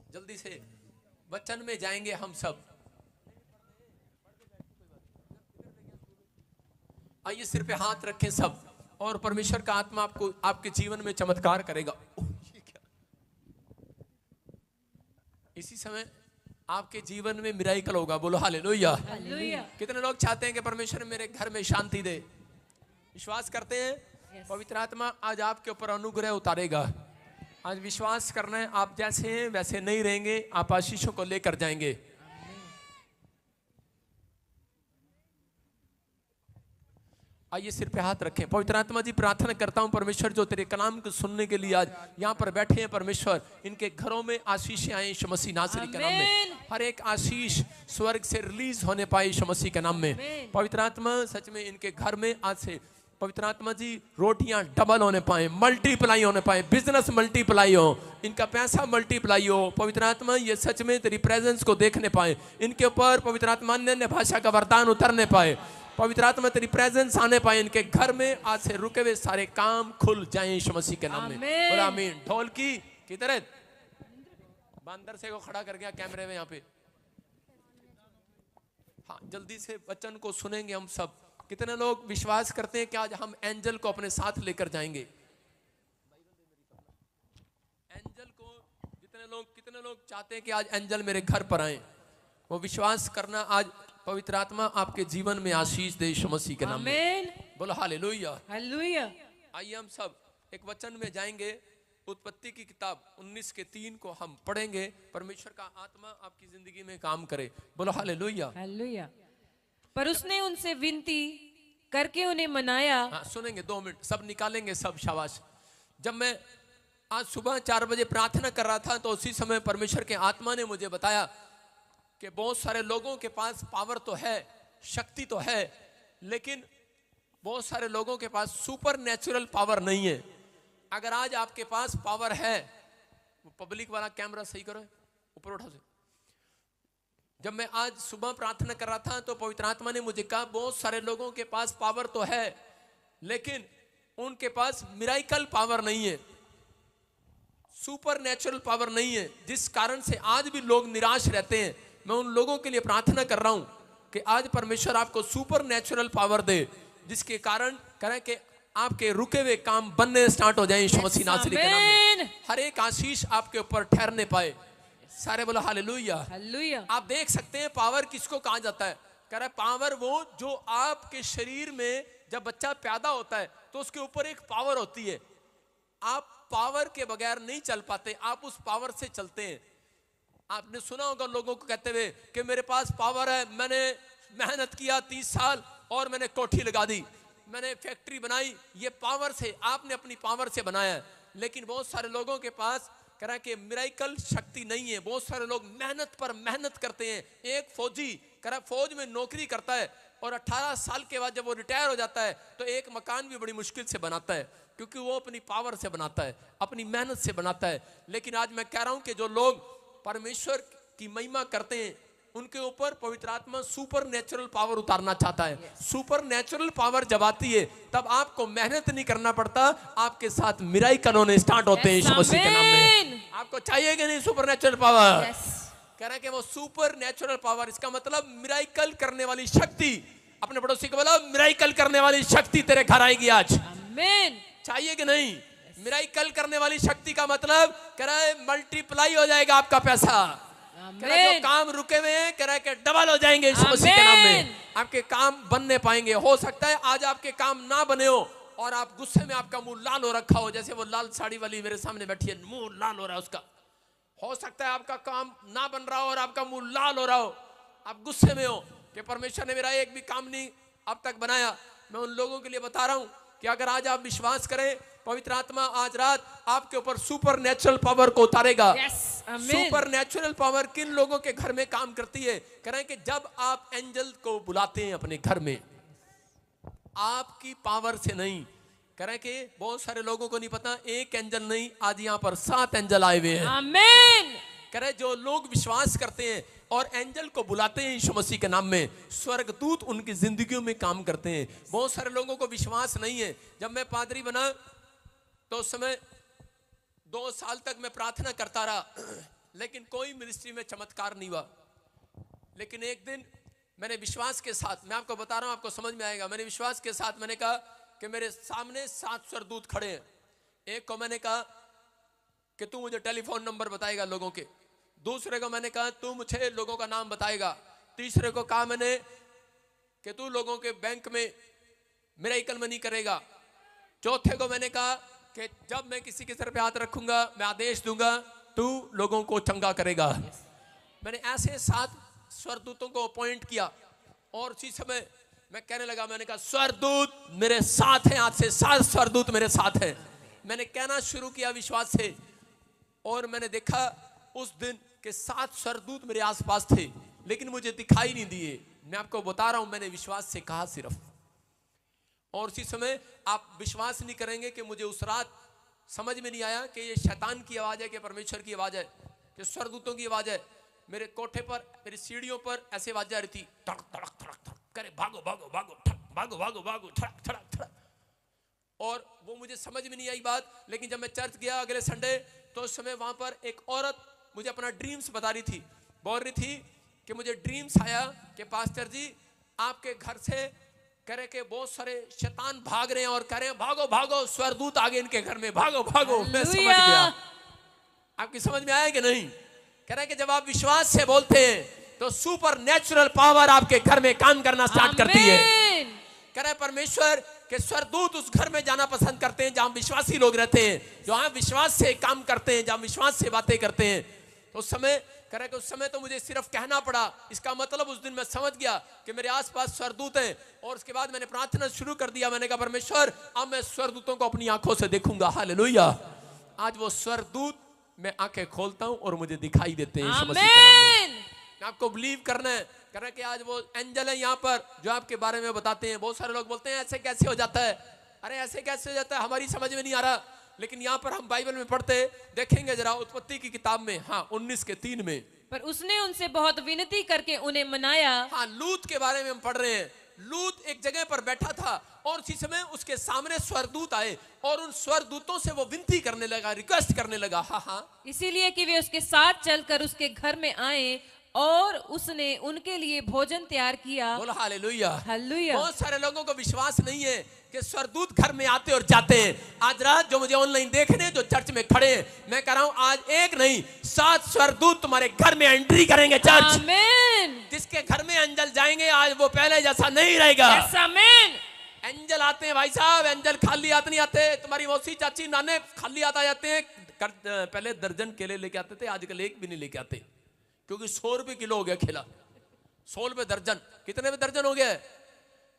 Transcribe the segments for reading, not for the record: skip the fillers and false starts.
जल्दी से वचन में जाएंगे हम सब। आइए सिर पे हाथ रखें सब, और परमेश्वर का आत्मा आपको आपके जीवन में चमत्कार करेगा। ये क्या? इसी समय आपके जीवन में मिराइकल होगा। बोलो हालेलुया। कितने लोग चाहते हैं कि परमेश्वर मेरे घर में शांति दे? विश्वास करते हैं? पवित्र आत्मा आज आपके ऊपर अनुग्रह उतारेगा। आज विश्वास करना है, आप जैसे हैं वैसे नहीं रहेंगे, आप आशीषों को लेकर जाएंगे। आइए सिर पे हाथ रखें। पवित्र आत्मा जी, प्रार्थना करता हूं परमेश्वर, जो तेरे कलाम को सुनने के लिए आज यहाँ पर बैठे हैं परमेश्वर, इनके घरों में आशीषें आए यीशु मसीह नासरी के नाम में। हर एक आशीष स्वर्ग से रिलीज होने पाए यीशु मसीह के नाम में। पवित्र आत्मा सच में इनके घर में आज से पवित्र आत्मा जी रोटियां डबल होने पाए, मल्टीप्लाई होने पाए, बिजनेस मल्टीप्लाई हो, इनका पैसा मल्टीप्लाई हो। पवित्र आत्मा ये सच में तेरी प्रेजेंस को देखने पाए, इनके ऊपर पवित्र आत्मा अन्य भाषा का वरदान उतरने पाए, पवित्र आत्मा तेरी प्रेजेंस आने पाए, इनके घर में आज से रुके हुए सारे काम खुल जाएं यीशु मसीह के नाम में। बोला आमीन। ढोल की किधर? बंदर से को खड़ा कर गया कैमरे में यहाँ पे। हाँ, जल्दी से वचन को सुनेंगे हम सब। कितने लोग विश्वास करते हैं कि आज हम एंजल को अपने साथ लेकर जाएंगे? एंजल को कितने लोग चाहते हैं कि आज एंजल मेरे घर पर आए? वो विश्वास करना, आज पवित्र आत्मा आपके जीवन में आशीष दे यीशु मसीह के नाम में। बोलो हालेलुया। हालेलुया। आइए हम सब एक वचन में जाएंगे। उत्पत्ति की किताब 19:3 को हम पढ़ेंगे। परमेश्वर का आत्मा आपकी जिंदगी में काम करे। बोलो हालेलुया। हालेलुया। पर उसने उनसे विनती करके उन्हें मनाया। हाँ, सुनेंगे 2 मिनट, सब निकालेंगे सब। शाबाश। जब मैं आज सुबह 4 बजे प्रार्थना कर रहा था तो उसी समय परमेश्वर के आत्मा ने मुझे बताया कि बहुत सारे लोगों के पास पावर तो है, शक्ति तो है, लेकिन बहुत सारे लोगों के पास सुपर नेचुरल पावर नहीं है। अगर आज आपके पास पावर है, पब्लिक वाला कैमरा सही करो, ऊपर उठा से। जब मैं आज सुबह प्रार्थना कर रहा था तो पवित्र आत्मा ने मुझे कहा बहुत सारे लोगों के पास पावर तो है, लेकिन उनके पास मिराइकल पावर नहीं है, सुपर नेचुरल पावर नहीं है, जिस कारण से आज भी लोग निराश रहते हैं। मैं उन लोगों के लिए प्रार्थना कर रहा हूं कि आज परमेश्वर आपको सुपर नेचुरल पावर दे, जिसके कारण करें कि आपके रुके हुए काम बनने स्टार्ट हो जाए यीशु मसीह नासरी के नाम में। हर एक आशीष आपके ऊपर ठहरने पाए। सारे बोलो हालेलुया। हालेलुया। आप देख सकते हैं पावर किसको कहा जाता है? कह रहा है पावर वो जो आपके शरीर में जब बच्चा पैदा होता है तो उसके ऊपर एक पावर होती है। आप पावर के बगैर नहीं चल पाते, आप उस पावर से चलते हैं। आपने सुना होगा लोगों को कहते हुए कि मेरे पास पावर है, मैंने मेहनत किया 30 साल और मैंने कोठी लगा दी, मैंने फैक्ट्री बनाई। ये पावर से, आपने अपनी पावर से बनाया है। लेकिन बहुत सारे लोगों के पास कह रहा है कि मिराइकल शक्ति नहीं है। बहुत सारे लोग मेहनत पर मेहनत करते हैं। एक फौजी कह रहा फौज में नौकरी करता है और 18 साल के बाद जब वो रिटायर हो जाता है तो एक मकान भी बड़ी मुश्किल से बनाता है, क्योंकि वो अपनी पावर से बनाता है, अपनी मेहनत से बनाता है। लेकिन आज मैं कह रहा हूं कि जो लोग परमेश्वर की महिमा करते हैं उनके ऊपर पवित्र आत्मा सुपर नेचुरल पावर उतारना चाहता है। सुपर नेचुरल पावर जब आती है तब आपको मेहनत नहीं करना पड़ता, आपके साथ मिराइकल होने स्टार्ट होते हैं यीशु मसीह के नाम में। आपको चाहिए कि नहीं सुपर नेचुरल पावर? कह रहे हैं कि वो सुपर नेचुरल पावर, इसका मतलब मिराइकल करने वाली शक्ति। अपने पड़ोसी को बोला मिराइकल करने वाली शक्ति तेरे घर आएगी आज। चाहिए कि नहीं? मिराइकल करने वाली शक्ति का मतलब कह रहा है मल्टीप्लाई हो जाएगा आपका पैसा। कह रहा है जो काम रुके हुए हैं कह रहा है कि डबल हो जाएंगे यीशु मसीह के नाम में। आपके काम बनने पाएंगे। हो सकता है आज आपके काम ना बने हो और आप गुस्से में, आपका मुंह लाल हो रखा हो, जैसे वो लाल साड़ी वाली मेरे सामने बैठी है, मुंह लाल हो रहा है उसका। हो सकता है आपका काम ना बन रहा हो और आपका मुंह लाल हो रहा हो, आप गुस्से में हो कि परमेश्वर ने मेरा एक भी काम नहीं अब तक बनाया। मैं उन लोगों के लिए बता रहा हूं कि अगर आज आप विश्वास करें, पवित्र आत्मा आज रात आपके ऊपर सुपर नेचुरल पावर को उतारेगा। सुपर नेचुरल पावर किन लोगों के घर में काम करती है? कह रहे हैं कि जब आप एंजल को बुलाते हैं अपने घर में, आपकी पावर से नहीं। कह रहे हैं कि बहुत सारे लोगों को नहीं पता, एक एंजल नहीं, आज यहाँ पर 7 एंजल आए हुए हैं। आमीन। कह रहे जो लोग विश्वास करते हैं और एंजल को बुलाते हैं यीशु मसीह के नाम में, स्वर्गदूत उनकी जिंदगियों में काम करते हैं। बहुत सारे लोगों को विश्वास नहीं है। जब मैं पादरी बना तो उस समय 2 साल तक मैं प्रार्थना करता रहा लेकिन कोई मिनिस्ट्री में चमत्कार नहीं हुआ। लेकिन एक दिन मैंने विश्वास के साथ, मैं आपको बता रहा हूं, आपको समझ में आएगा, मैंने विश्वास के साथ मैंने कहा कि मेरे सामने 7 स्वर्गदूत खड़े हैं। एक को मैंने कहा कि तू मुझे टेलीफोन नंबर बताएगा लोगों के, दूसरे को मैंने कहा तू मुझे लोगों का नाम बताएगा, तीसरे को कहा मैंने कि तू लोगों के बैंक में मिरेकल मनी करेगा, चौथे को मैंने कहा कि जब मैं किसी के सर पे हाथ रखूंगा मैं आदेश दूंगा तू लोगों को चंगा करेगा। मैंने ऐसे 7 स्वर्गदूतों को अपॉइंट किया और उसी समय मैं कहने लगा, मैंने कहा स्वर्गदूत मेरे साथ हैं, आज से 7 स्वर्गदूत मेरे साथ हैं। मैंने कहना शुरू किया विश्वास से और मैंने देखा उस दिन के 7 स्वर्गदूत मेरे आसपास थे, लेकिन मुझे दिखाई नहीं दिए। मैं आपको बता रहा हूं, मैंने विश्वास से कहा सिर्फ। और उसी समय आप विश्वास नहीं करेंगे कि मुझे उस रात समझ में नहीं आया कि ये शैतान की आवाज है कि परमेश्वर की आवाज है कि स्वर्गदूतों की आवाज है। मेरे कोठे पर, मेरी सीढ़ियों पर ऐसे आवाज आ रही थी, धड़क धड़क धड़क धड़क, करे भागो भागो भागो, भागो भागो भागो, धड़क धड़क धड़क। और वो मुझे समझ में नहीं आई बात। लेकिन जब मैं चर्च गया अगले संडे, तो उस समय वहां पर एक औरत मुझे अपना ड्रीम्स बता रही थी, बोल रही थी कि मुझे ड्रीम्स आया कि पास्टर जी आपके घर से करे के बहुत सारे शैतान भाग रहे हैं और कह रहे हैं भागो भागो, स्वर्गदूत आ गए इनके घर में, भागो भागो। मैं समझ गया। आपकी समझ में आया कि नहीं? कह रहे हैं कि जब आप विश्वास से बोलते हैं तो सुपर नेचुरल पावर आपके घर में काम करना स्टार्ट करती है। कह रहे परमेश्वर के स्वर्गदूत उस घर में जाना पसंद करते हैं जहां विश्वासी लोग रहते हैं, जहां विश्वास से काम करते हैं, जहां विश्वास से बातें करते हैं। तो उस समय कह रहे कि उस समय तो मुझे सिर्फ कहना पड़ा, इसका मतलब उस दिन मैं समझ गया कि मेरे आसपास स्वर्गदूत हैं। और उसके बाद मैंने प्रार्थना शुरू कर दिया। मैंने कहा परमेश्वर अब मैं स्वर्गदूतों को अपनी आंखों से देखूंगा। हालेलुया। आज वो स्वर्गदूत मैं आंखें खोलता हूं और मुझे दिखाई देते हैं यीशु मसीह के नाम में। आपको बिलीव करना है। कह रहे कि आज वो एंजल है यहाँ पर जो आपके बारे में बताते हैं। बहुत सारे लोग बोलते हैं ऐसे कैसे हो जाता है, अरे ऐसे कैसे हो जाता है, हमारी समझ में नहीं आ रहा। लेकिन यहाँ पर हम बाइबल में पढ़ते देखेंगे जरा, उत्पत्ति की किताब में, हाँ 19:3 में, पर उसने उनसे बहुत विनती करके उन्हें मनाया। हाँ लूत के बारे में हम पढ़ रहे हैं। लूत एक जगह पर बैठा था और उसी समय उसके सामने स्वर्गदूत आए और उन स्वर्गदूतों से वो विनती करने लगा, रिक्वेस्ट करने लगा। हाँ हाँ, इसीलिए कि वे उसके साथ चलकर उसके घर में आए और उसने उनके लिए भोजन तैयार किया। बोलो हालेलुया। हालेलुया। बहुत सारे लोगों को विश्वास नहीं है कि स्वर्गदूत घर में आते और जाते हैं। आज रात जो मुझे ऑनलाइन देख रहे हैं, जो चर्च में खड़े हैं, मैं कह रहा हूं आज एक नहीं 7 स्वर्गदूत तुम्हारे घर में एंट्री करेंगे। चर्च आमीन। जिसके घर में एंजल जाएंगे आज वो पहले जैसा नहीं रहेगा। यस आमीन। एंजल आते हैं भाई साहब, एंजल खाली हाथ नहीं आते। तुम्हारी मौसी चाची नाने खाली हाथ आ जाते हैं। पहले दर्जन केले लेके आते थे, आजकल एक भी नहीं लेके आते, क्योंकि 100 रुपए किलो हो गया केला। 100 रुपए दर्जन, कितने में दर्जन हो गया?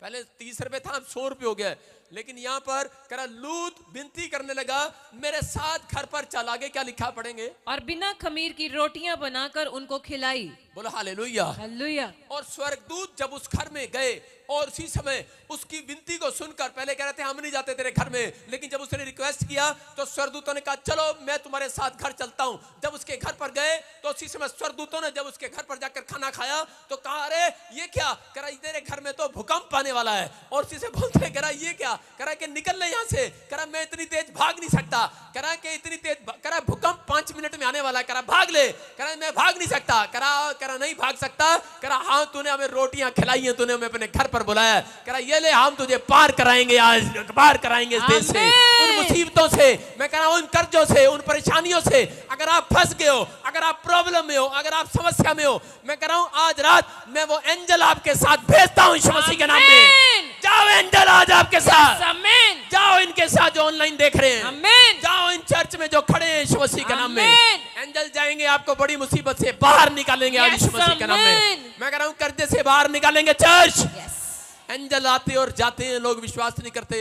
पहले 30 रुपए था, अब 100 रुपए हो गया। लेकिन यहाँ पर करा लूत विनती करने लगा, मेरे साथ घर पर चल। आगे क्या लिखा पढ़ेंगे? और बिना खमीर की रोटियां बनाकर उनको खिलाई। बोलो हालेलुया। हालेलुया। और स्वर्गदूत जब उस घर में गए और उसी समय उसकी विनती को सुनकर, पहले कह रहे थे हम नहीं जाते तेरे घर में, लेकिन जब उसने रिक्वेस्ट किया तो स्वर्गदूतों ने कहा चलो मैं तुम्हारे साथ घर चलता हूं। जब उसके घर पर गए तो उसी समय स्वर्गदूतों ने जब उसके घर पर जाकर खाना खाया तो कहा अरे ये क्या? कह रहा तेरे घर में तो भूकंप आने वाला है। और उसी से बोलते कह रहा ये क्या? कह रहा कि निकल ले यहाँ से। कह रहा मैं इतनी तेज भाग नहीं सकता। कह रहा कि इतनी तेज, कह रहा भूकंप 5 मिनट में आने वाला है। कह रहा भाग ले। कह रहा मैं भाग नहीं सकता। कह रहा नहीं भाग सकता। कह रहा हाँ तूने हमें रोटियां खिलाई हैं, तूने हमें अपने घर पर बुलाया। कह रहा ये ले हम तुझे पार कराएंगे, आज पार कराएंगे इस देश से, उन मुसीबतों से, मैं कह रहा हूं उन कर्जों से, उन परेशानियों से। अगर आप फंस गए हो, अगर आप प्रॉब्लम में हो, अगर आप समस्या में हो, मैं कह रहा हूं आज रात मैं वो एंजल आपके साथ भेजता हूं यीशु मसीह के नाम में। जाओ एंजल आज आपके साथ, जाओ इनके साथ जो ऑनलाइन देख रहे हैं, जाओ इन चर्च में जो खड़े हैं यीशु मसीह के नाम में। एंजल जाएंगे आपको बड़ी मुसीबत से बाहर निकालेंगे आज यीशु मसीह के नाम में। मैं कह रहा हूं कर्जे से बाहर निकालेंगे चर्च। एंजल आते और जाते हैं, लोग विश्वास नहीं करते।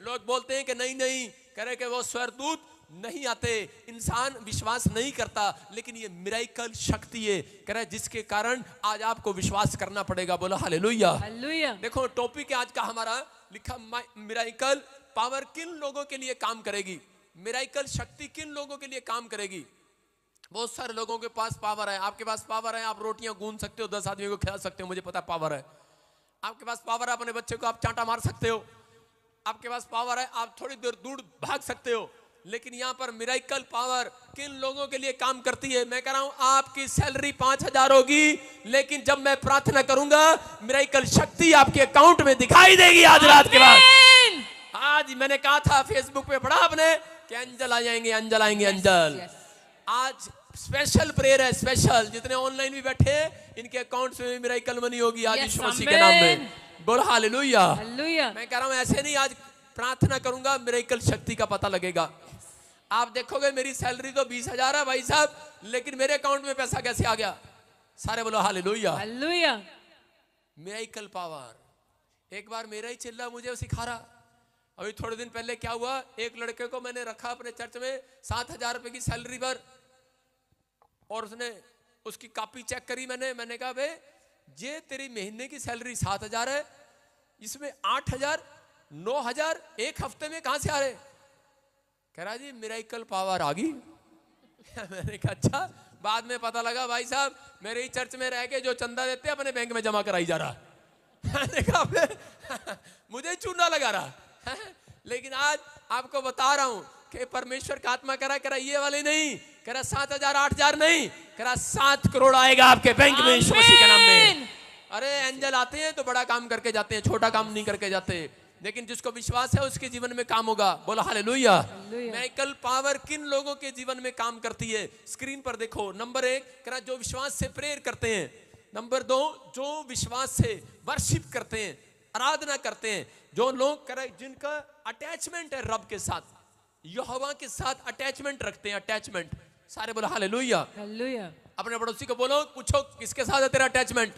लोग बोलते हैं कि नहीं नहीं, कह रहे कि वो स्वर्गदूत नहीं आते, इंसान विश्वास नहीं करता। लेकिन ये मिरेकल शक्ति है, कह रहे जिसके कारण आज आपको विश्वास करना पड़ेगा। बोलो हालेलुया। हालेलुया। देखो टॉपिक है आज का हमारा, लिखा मिरेकल पावर किन लोगों के लिए काम करेगी, मिरेकल शक्ति किन लोगों के लिए काम करेगी। बहुत सारे लोगों के पास पावर है। आपके पास पावर है, आप रोटियां गूंद सकते हो, 10 आदमियों को खिला सकते हो, मुझे पता पावर है। आपके पास पावर है, अपने बच्चे को आप चांटा मार सकते हो। आपके पास पावर है, आप थोड़ी देर दूर भाग सकते हो। लेकिन यहाँ पर मिरेकल पावर किन लोगों के लिए काम करती है? मैं कह रहा हूं आपकी सैलरी 5,000 होगी, लेकिन जब मैं प्रार्थना करूंगा मिरेकल शक्ति आपके अकाउंट में दिखाई देगी आज रात के बाद। आमीन। आज मैंने कहा था फेसबुक पे पढ़ा आपने कि अंजल आ जाएंगे, अंजल आएंगे, अंजल। आज स्पेशल प्रेयर है, स्पेशल। जितने ऑनलाइन भी बैठे इनके अकाउंट्स में मिरेकल मनी होगी आज यीशु मसीह के नाम में। बोल हालेलुया। हालेलुया। मैं कह रहा हूं ऐसे नहीं, आज प्रार्थना करूंगा मिरेकल शक्ति का पता लगेगा। आप देखोगे मेरी सैलरी तो 20,000 है भाई साहब, लेकिन मेरे अकाउंट में पैसा कैसे आ गया? सारे बोलो हालेलुया। हालेलुया। Miracle power. एक बार मेरा ही चिल्ला मुझे सिखा रहा। अभी थोड़े दिन पहले क्या हुआ, एक लड़के को मैंने रखा अपने चर्च में 7,000 रुपए की सैलरी पर, और उसने उसकी कॉपी चेक करी। मैंने कहा बे ये तेरी महीने की सैलरी 7,000 है, इसमें 8,000 9,000 एक हफ्ते में कहां से आ रहे? कह रहा जी मिरेकल पावर आ गई। मैंने कहा अच्छा। बाद में पता लगा भाई साहब मेरे ही चर्च में रह के जो चंदा देते अपने बैंक में जमा कराई जा रहा। मैंने कहा मुझे चूना लगा रहा। लेकिन आज आपको बता रहा हूं कि परमेश्वर का आत्मा कह रहा ये वाले नहीं, कह रहा 7,000 8,000 नहीं, कह रहा 7 करोड़ आएगा आपके बैंक में यीशु मसीह के नाम में। अरे एंजल आते हैं तो बड़ा काम करके जाते हैं, छोटा काम नहीं करके जाते। लेकिन जिसको विश्वास है उसके जीवन में काम होगा। बोलो हालेलुया। मिरेकल पावर किन लोगों के जीवन में काम करती है? स्क्रीन पर देखो। नंबर 1 कह रहा जो विश्वास से प्रेयर करते हैं। नंबर 2 जो विश्वास से वर्शिप करते हैं, आराधना करते हैं। जो लोग कह रहे जिनका अटैचमेंट है रब के साथ, यहोवा के साथ अटैचमेंट रखते हैं, अटैचमेंट। सारे बोलो हालेलुया। हालेलुया। अपने पड़ोसी को बोलो, पूछो किसके साथ है तेरा अटैचमेंट?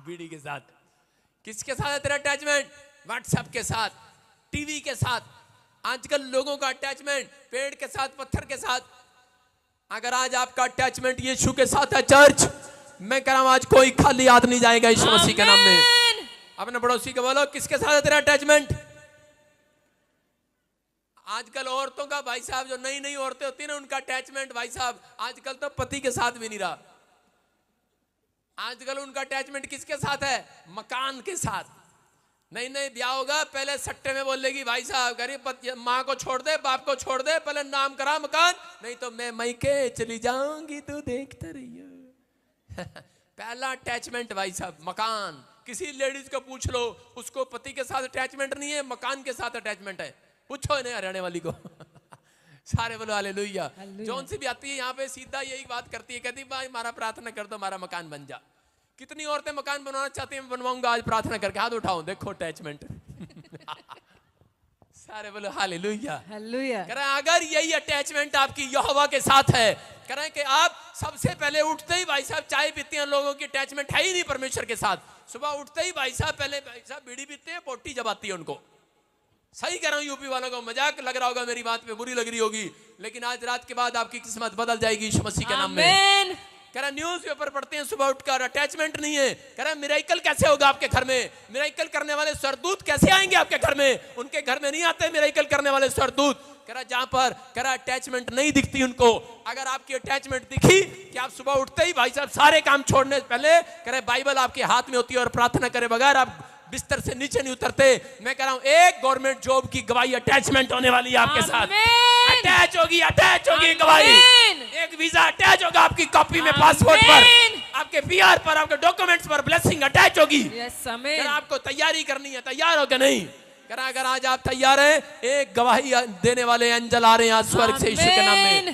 बीड़ी के साथ। किसके साथ है तेरा अटैचमेंट? व्हाट्सएप के साथ, टीवी के साथ। आजकल लोगों का अटैचमेंट पेड़ के साथ, पत्थर के साथ। अगर आज आपका अटैचमेंट यीशु के साथ है चर्च, मैं कह रहा हूं आज कोई खाली हाथ नहीं जाएगा यीशु मसीह के नाम में। अपने पड़ोसी को बोलो किसके साथ है तेरा अटैचमेंट? आजकल औरतों का भाई साहब, जो नई नई औरतें होती है ना, उनका अटैचमेंट भाई साहब आजकल तो पति के साथ भी नहीं रहा। आजकल उनका अटैचमेंट किसके साथ है? मकान के साथ। नहीं नहीं ब्याह होगा पहले सट्टे में बोलेगी भाई साहब गरीब माँ को छोड़ दे, बाप को छोड़ दे, पहले नाम करा मकान, नहीं तो मैं मैके चली जाऊंगी तो देखते रहिए। पहला अटैचमेंट भाई साहब मकान। किसी लेडीज को पूछ लो, उसको पति के साथ अटैचमेंट नहीं है, मकान के साथ अटैचमेंट है। पूछो इन्हें हरियाणा वाली को। सारे बोलो हालेलुया। जौन सी भी आती है यहाँ पे सीधा यही बात करती है, कहती भाई हमारा प्रार्थना कर दो, हमारा मकान बन जा। कितनी औरतें मकान बनवाना चाहती हैं? बनवाऊंगा आज प्रार्थना करके। हाथ उठाओ, देखो अटैचमेंट। सारे बोलो हालेलुया। हालेलुया। कह रहे हैं अगर यही अटैचमेंट आपकी यहोवा के साथ है, कह रहे हैं कि आप सबसे पहले उठते ही भाई साहब चाय पीते हैं, लोगों की अटैचमेंट है ही नहीं परमेश्वर के साथ। सुबह उठते ही भाई साहब पहले भाई साहब बीड़ी पीते हैं, पोटी जबाती है उनको। सही कह रहा हूं, यूपी वालों को मजाक लग रहा होगा, मेरी बात पे बुरी लग रही होगी, लेकिन आज रात के बाद आपकी किस्मत बदल जाएगी यीशु मसीह के नाम में। कह रहा न्यूज पेपर पढ़ते हैं सुबह उठकर, अटैचमेंट नहीं है। कह रहा मिरेकल कैसे होगा आपके घर में? मिरेकल करने वाले स्वर्गदूत कैसे आएंगे आपके घर में? उनके घर में नहीं आते मिरेकल करने वाले स्वर्गदूत। कह रहा जहां पर कह रहा अटैचमेंट नहीं दिखती उनको। अगर आपकी अटैचमेंट दिखी कि आप सुबह उठते ही भाई साहब सारे काम छोड़ने से पहले कह रहे बाइबल आपके हाथ में होती है और प्रार्थना करे बगैर आप बिस्तर से नीचे नहीं उतरते। मैं कह रहा हूं एक गवर्नमेंट जॉब की गवाही अटैचमेंट होने वाली है आपके साथ। अटैच होगी गवाही। एक वीजा अटैच होगा आपकी कॉपी में, पासपोर्ट पर, आपके पीआर पर, आपके डॉक्यूमेंट्स पर ब्लेसिंग अटैच होगी। आपको तैयारी करनी है, तैयार हो क्या? नहीं करा। अगर आज आप तैयार हैं, एक गवाही देने वाले अंजल आ रहे हैं आज स्वर्ग से यीशु के नाम में।